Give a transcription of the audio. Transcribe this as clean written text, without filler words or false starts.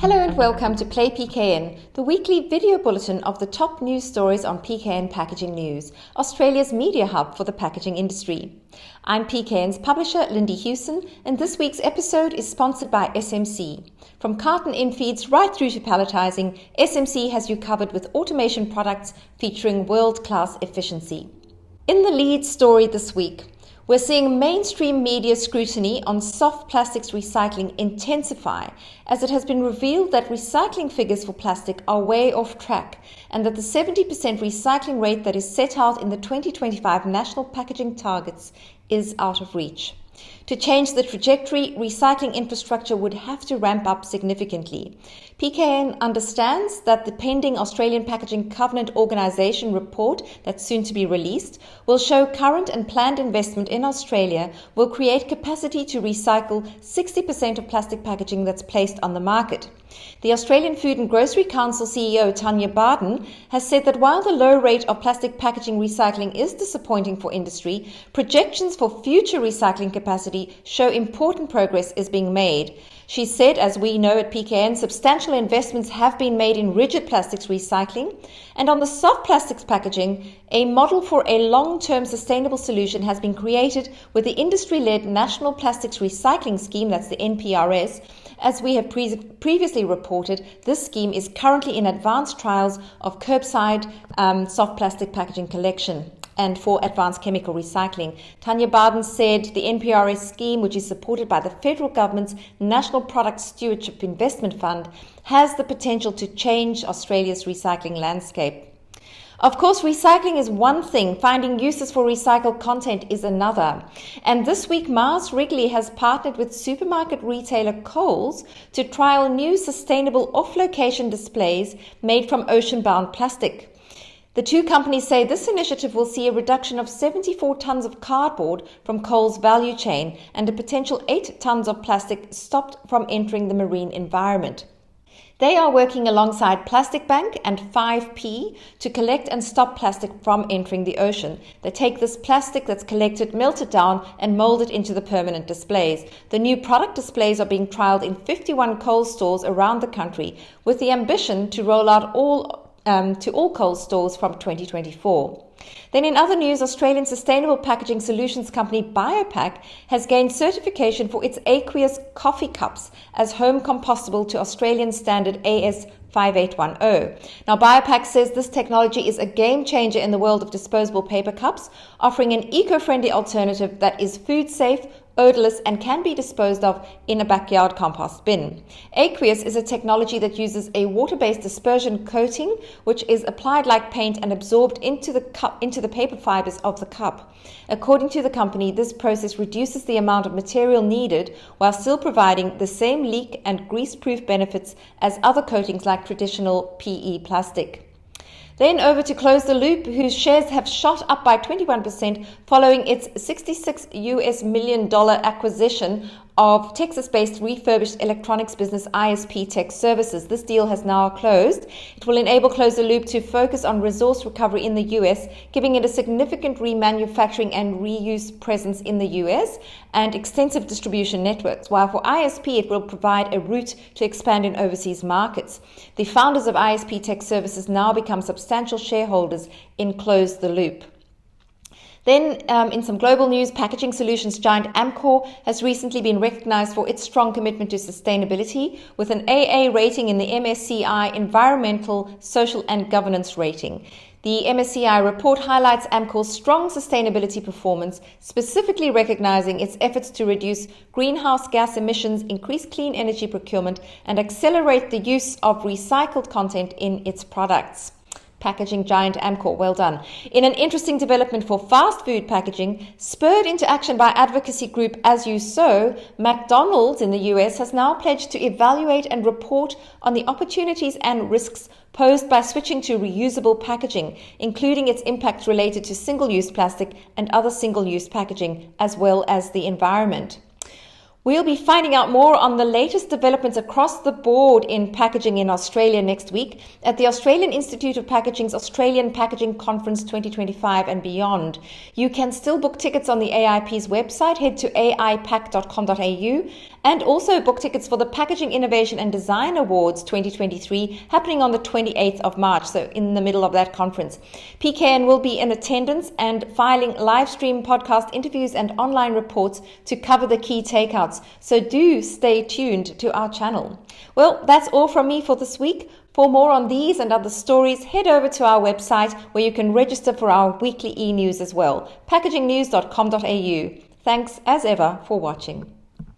Hello and welcome to Play PKN, the weekly video bulletin of the top news stories on PKN Packaging News, Australia's media hub for the packaging industry. I'm PKN's publisher, Lindy Hewson, and this week's episode is sponsored by SMC. From carton in feeds right through to palletizing, SMC has you covered with automation products featuring world-class efficiency. In the lead story this week, we're seeing mainstream media scrutiny on soft plastics recycling intensify as it has been revealed that recycling figures for plastic are way off track and that the 70% recycling rate that is set out in the 2025 national packaging targets is out of reach. To change the trajectory, recycling infrastructure would have to ramp up significantly. PKN understands that the pending Australian Packaging Covenant Organisation report that's soon to be released will show current and planned investment in Australia will create capacity to recycle 60% of plastic packaging that's placed on the market. The Australian Food and Grocery Council CEO Tanya Barden has said that while the low rate of plastic packaging recycling is disappointing for industry, projections for future recycling capacity show important progress is being made. She said, as we know at PKN, substantial investments have been made in rigid plastics recycling, and on the soft plastics packaging, a model for a long-term sustainable solution has been created with the industry-led National Plastics Recycling Scheme, that's the NPRS. As we have previously reported, this scheme is currently in advanced trials of curbside soft plastic packaging collection and for advanced chemical recycling. Tanya Barden said the NPRS scheme, which is supported by the federal government's National Product Stewardship Investment Fund, has the potential to change Australia's recycling landscape. Of course, recycling is one thing, finding uses for recycled content is another. And this week, Mars Wrigley has partnered with supermarket retailer Coles to trial new sustainable off-location displays made from ocean-bound plastic. The two companies say this initiative will see a reduction of 74 tonnes of cardboard from Coles' value chain and a potential 8 tonnes of plastic stopped from entering the marine environment. They are working alongside Plastic Bank and 5P to collect and stop plastic from entering the ocean. They take this plastic that's collected, melt it down and mold it into the permanent displays. The new product displays are being trialled in 51 Coles stores around the country with the ambition to roll out to all Coles stores from 2024. Then in other news, Australian sustainable packaging solutions company BioPak has gained certification for its aqueous coffee cups as home compostable to Australian standard AS 5810. Now, BioPak says this technology is a game changer in the world of disposable paper cups, offering an eco-friendly alternative that is food safe, odorless, and can be disposed of in a backyard compost bin. Aqueous is a technology that uses a water-based dispersion coating, which is applied like paint and absorbed into the paper fibers of the cup. According to the company, this process reduces the amount of material needed while still providing the same leak and grease-proof benefits as other coatings like traditional PE plastic. Then over to Close the Loop, whose shares have shot up by 21% following its $66 million acquisition of Texas-based refurbished electronics business ISP Tech Services. This deal has now closed. It will enable Close the Loop to focus on resource recovery in the US, giving it a significant remanufacturing and reuse presence in the US and extensive distribution networks, while for ISP it will provide a route to expand in overseas markets. The founders of ISP Tech Services now become substantial shareholders in Close the Loop. Then, in some global news, packaging solutions giant Amcor has recently been recognized for its strong commitment to sustainability with an AA rating in the MSCI Environmental, Social and Governance rating. The MSCI report highlights Amcor's strong sustainability performance, specifically recognizing its efforts to reduce greenhouse gas emissions, increase clean energy procurement, and accelerate the use of recycled content in its products. Packaging giant Amcor, well done. In an interesting development for fast food packaging, spurred into action by advocacy group As You Sow, McDonald's in the US has now pledged to evaluate and report on the opportunities and risks posed by switching to reusable packaging, including its impacts related to single-use plastic and other single-use packaging, as well as the environment. We'll be finding out more on the latest developments across the board in packaging in Australia next week at the Australian Institute of Packaging's Australian Packaging Conference 2025 and beyond. You can still book tickets on the AIP's website. Head to aipack.com.au And also book tickets for the Packaging Innovation and Design Awards 2023 happening on the 28th of March, so in the middle of that conference. PKN will be in attendance and filing live stream podcast interviews and online reports to cover the key takeouts. So do stay tuned to our channel. Well, that's all from me for this week. For more on these and other stories, head over to our website where you can register for our weekly e-news as well, packagingnews.com.au. Thanks as ever for watching.